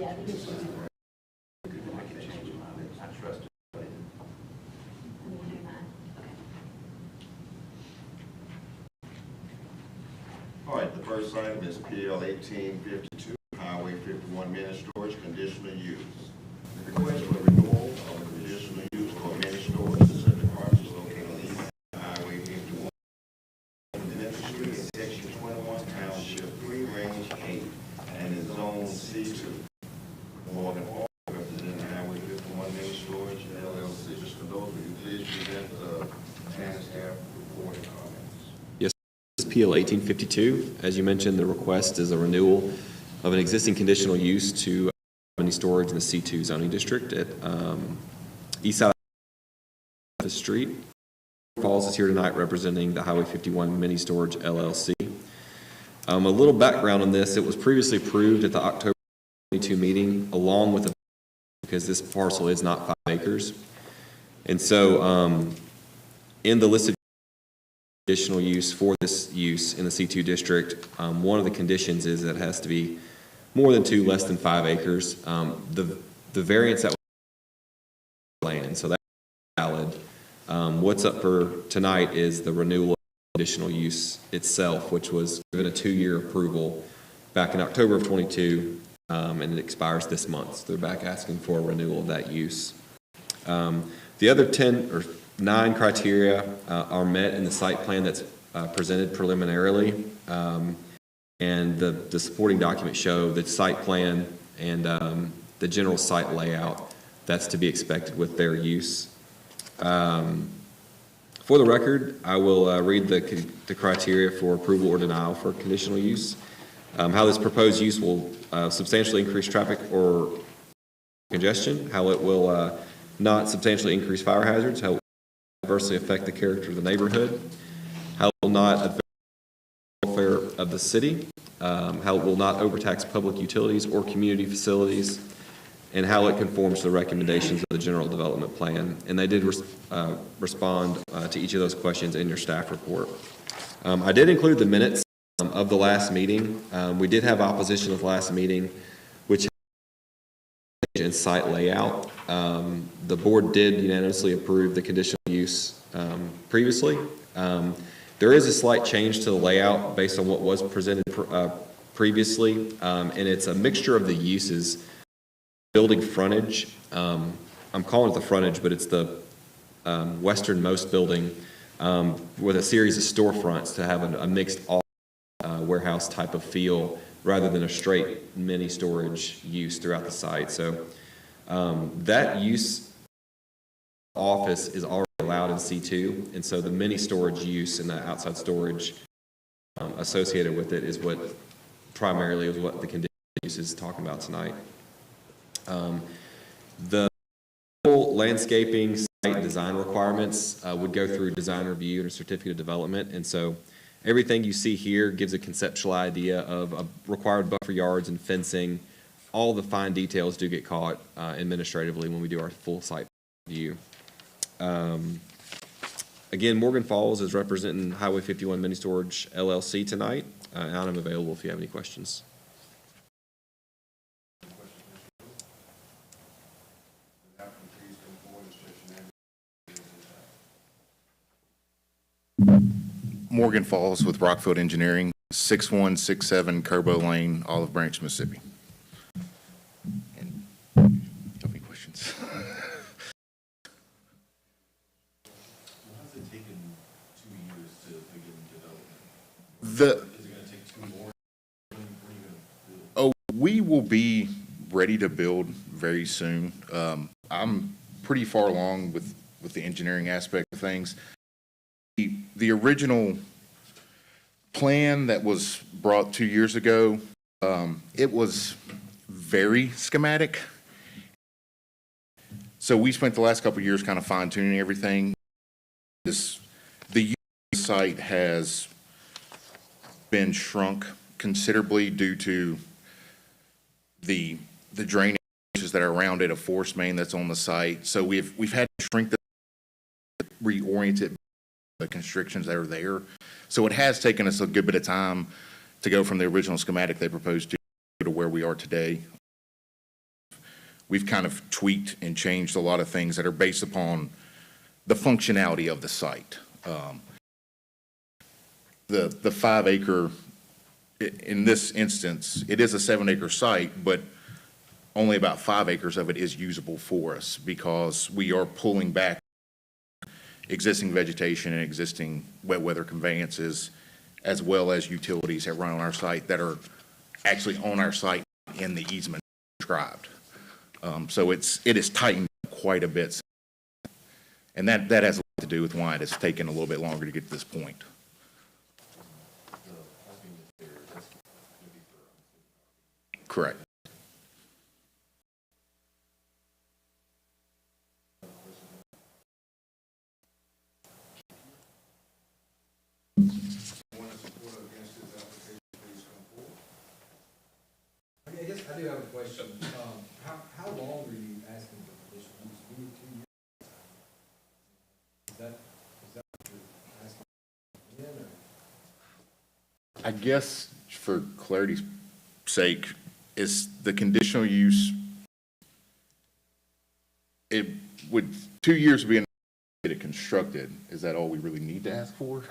Yeah, the issue. I trust it. All right, the first item is PL 1852, Highway 51 mini storage conditional use. The request for renewal of a conditional use for mini storage specific parcels located on East Highway 51, Memphis Street, Section 21, Township 3, Range 8, and is Zone C2. Morgan Hall, representing Highway 51 mini storage LLC. Just for those, would you please present the town staff report and comments? PL 1852. As you mentioned, the request is a renewal of an existing conditional use to mini storage in the C2 zoning district at east side of the street. Falls is here tonight representing the Highway 51 Mini Storage LLC. A little background on this: it was previously approved at the October 22 meeting, along with because this parcel is not 5 acres, and so in the listed additional use for this use in the C2 district, one of the conditions is that it has to be more than 2, less than 5 acres. The variance that was land, so that's valid. What's up for tonight is the renewal of conditional use itself, which was given a 2-year approval back in October of 22, and it expires this month. So they're back asking for a renewal of that use. The other 10 or 9 criteria are met in the site plan that's presented preliminarily, and the supporting documents show the site plan and the general site layout that's to be expected with their use. For the record, I will read the criteria for approval or denial for conditional use. How this proposed use will substantially increase traffic or congestion, how it will not substantially increase fire hazards, how adversely affect the character of the neighborhood, how it will not affect the welfare of the city, how it will not overtax public utilities or community facilities, and how it conforms to the recommendations of the general development plan. And they did respond to each of those questions in your staff report. I did include the minutes of the last meeting. We did have opposition at the last meeting, which in site layout. The board did unanimously approve the conditional use previously. There is a slight change to the layout based on what was presented previously, and it's a mixture of the uses. Building frontage, I'm calling it the frontage, but it's the westernmost building with a series of storefronts to have a mixed warehouse type of feel rather than a straight mini storage use throughout the site. So that use office is already allowed in C2, and so the mini storage use and the outside storage associated with it is what primarily is what the conditional use is talking about tonight. The landscaping site design requirements would go through design review and a certificate of development, and so everything you see here gives a conceptual idea of required buffer yards and fencing. All the fine details do get caught administratively when we do our full site review. Again, Morgan Falls is representing Highway 51 Mini Storage LLC tonight, and I'm available if you have any questions. Morgan Falls with Rockfield Engineering, 6167 Kerbo Lane, Olive Branch, Mississippi. And do you have any questions? Why has it taken 2 years to begin development? Is it going to take 2 more? When are you going to build? Oh, we will be ready to build very soon. I'm pretty far along with the engineering aspect of things. The original plan that was brought 2 years ago, it was very schematic. So we spent the last couple of years kind of fine-tuning everything. The site has been shrunk considerably due to the drainage that are around it, a force main that's on the site. So we've had to shrink reorient it, the constrictions that are there. So it has taken us a good bit of time to go from the original schematic they proposed to where we are today. we've kind of tweaked and changed a lot of things that are based upon the functionality of the site. The 5 acre, in this instance, it is a 7 acre site, but only about 5 acres of it is usable for us because we are pulling back existing vegetation and existing wet weather conveyances, as well as utilities that run on our site that are actually on our site in the easement described. So it is tightened quite a bit. And that has a lot to do with why it has taken a little bit longer to get to this point. Correct. I guess I do have a question. How long are you asking for conditional use? We need 2 years. Is that what you're asking in, or? I guess for clarity's sake, is the conditional use, it would, 2 years be enough to get it constructed. Is that all we really need to ask for?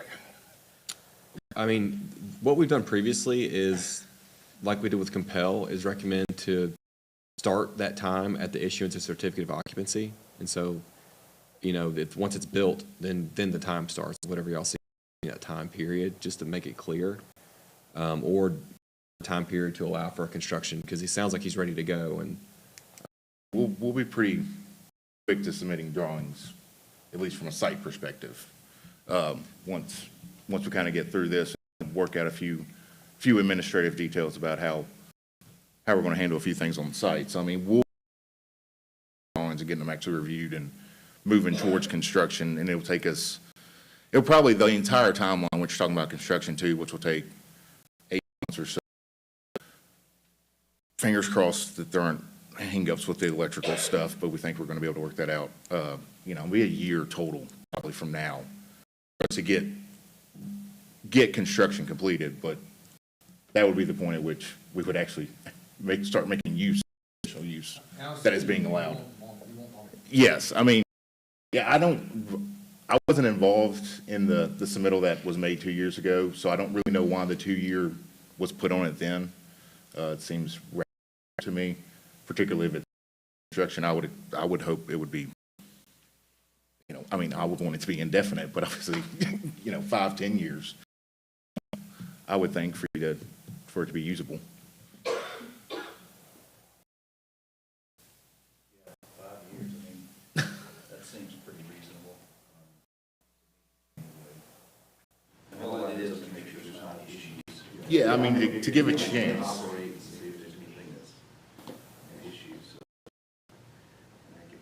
I mean, what we've done previously is, like we did with Compel, is recommend to start that time at the issuance of certificate of occupancy. And so, you know, if, once it's built, then the time starts, whatever y'all see in that time period, just to make it clear. Or time period to allow for construction, because he sounds like he's ready to go. And We'll be pretty quick to submitting drawings, at least from a site perspective. Once we kind of get through this and work out a few administrative details about how we're going to handle a few things on the site. So, I mean, we'll drawings and getting them actually reviewed and moving towards construction, and it'll probably, the entire timeline, which you're talking about construction too, which will take 8 months or so. Fingers crossed that there aren't hang-ups with the electrical stuff, but we think we're going to be able to work that out. You know, it'll be a year total, probably from now, to get construction completed, but that would be the point at which we would actually start making use that is being allowed. Yes, I mean, yeah, I wasn't involved in the submittal that was made 2 years ago, so I don't really know why the 2-year was put on it then. It seems rare to me, particularly if it's construction. I would hope it would be, you know, I mean, I would want it to be indefinite, but obviously, you know, 5-10 years, I would think for it to be usable. 5 years, I mean, that seems pretty reasonable. All it is to make sure there's not issues. Yeah, I mean, to give it a chance. Operate and see if there's anything that's an issue, so. I mean,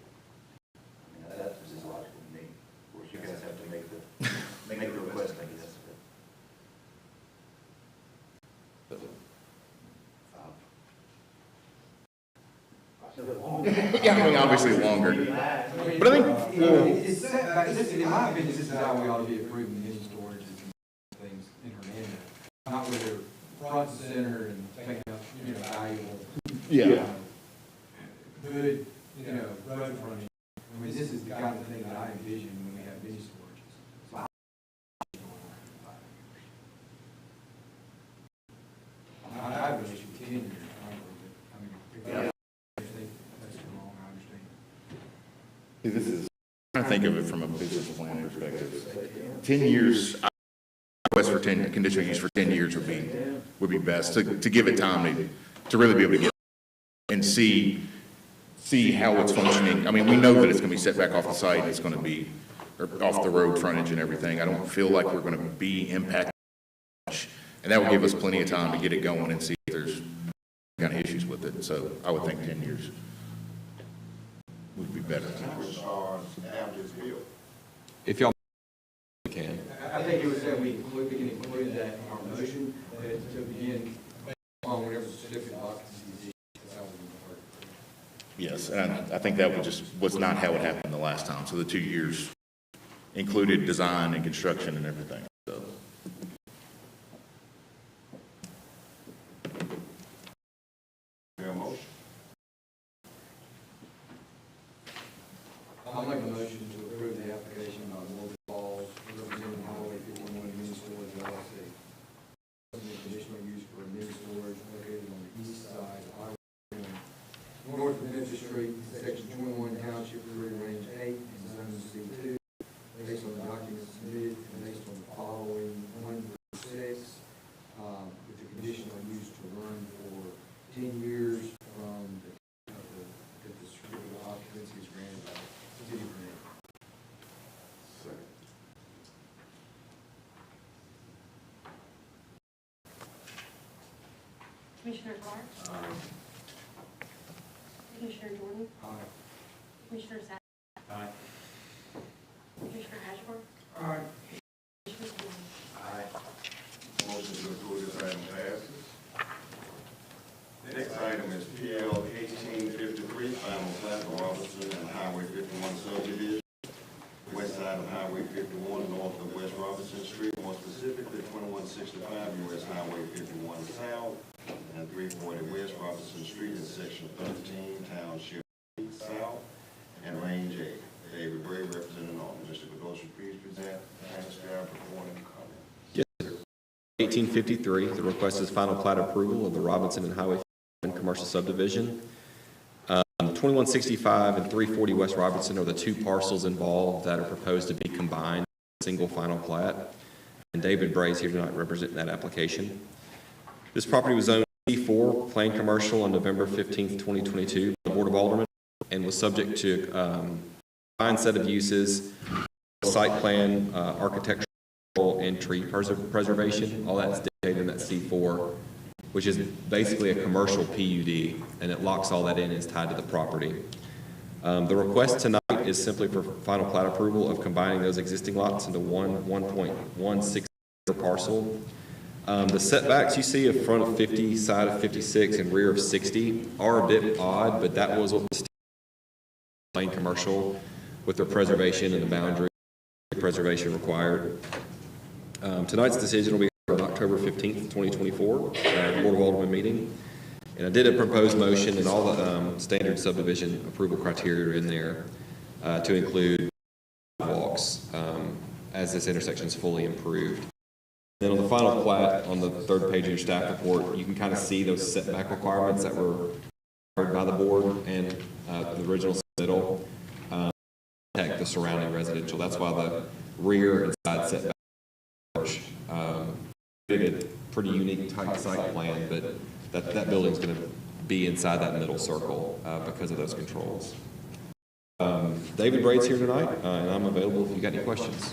that is logical to me. Of course, you guys have to make the request, I guess. Yeah, I mean, obviously longer. But I think, well, It's in my opinion, this is how we ought to be approving the engine storages and things in Hernando. Not where they're front and center and taking up, you know, valuable. yeah. Good, you know, road frontage. I mean, this is the kind of thing that I envision when we have mini storages. So I have an issue with 10 years. I mean, if I think that's wrong, I understand. This is, I'm trying to think of it from a business plan perspective. 10 years, request for 10, conditional use for 10 years would be best, to give it time to really be able to get and see how it's functioning. I mean, we know that it's going to be set back off the site, it's going to be or off the road frontage and everything. I don't feel like we're going to be impacted much, and that will give us plenty of time to get it going and see if there's kind of issues with it. So I would think 10 years would be better. After it's built. if y'all can. I think it was that we can include that in our motion, that to begin on whatever certificate of occupancy is. That's how we work. Yes, and I think that was not how it happened the last time. So the 2 years included design and construction and everything, so. Your motion. north of Memphis Street, section 21, township career range 8, and zone C2, based on the documents submitted and based on the following 1 through 6, with the conditional use to run for 10 years from the that the certificate of occupancy is granted by the city of Hernando. Commissioner Clark? Commissioner Jordan? Aye. Commissioner Sapp? Aye. Commissioner Ashford? Aye. Commissioner Sewell? Aye. Motion to approve this item passes. Next item is PL 1853, final plat for Robinson and Highway 51 subdivision, west side of Highway 51, north of West Robinson Street, more specifically 2165 US Highway 51 South and 340 West Robinson Street in section 13, township south, and range 8. David Bray, representing on. Mr. Bedoshi, please present and staff report and comment. Yes, sir. 1853, the request is final plat approval of the Robinson and Highway 51 commercial subdivision. 2165 and 340 West Robinson are the two parcels involved that are proposed to be combined in a single final plat. And David Bray is here tonight representing that application. This property was zoned C4, plain commercial, on November 15th, 2022, by the Board of Aldermen, and was subject to a combined set of uses, site plan, architectural, and tree preservation. All that's dictated in that C4, which is basically a commercial PUD, and it locks all that in and is tied to the property. The request tonight is simply for final plat approval of combining those existing lots into one 1.16 parcel. The setbacks you see in front of 50, side of 56, and rear of 60 are a bit odd, but that was what was plain commercial with their preservation and the boundary preservation required. Tonight's decision will be on October 15th, 2024, Board of Aldermen meeting. And I did a proposed motion, and all the standard subdivision approval criteria are in there to include walks as this intersection is fully improved. Then on the final plat, on the third page of your staff report, you can kind of see those setback requirements that were required by the board and the original submittal protect the surrounding residential. That's why the rear and side setback did a pretty unique tight site plan, but that building's going to be inside that middle circle because of those controls. David Braid's here tonight, and I'm available if you got any questions.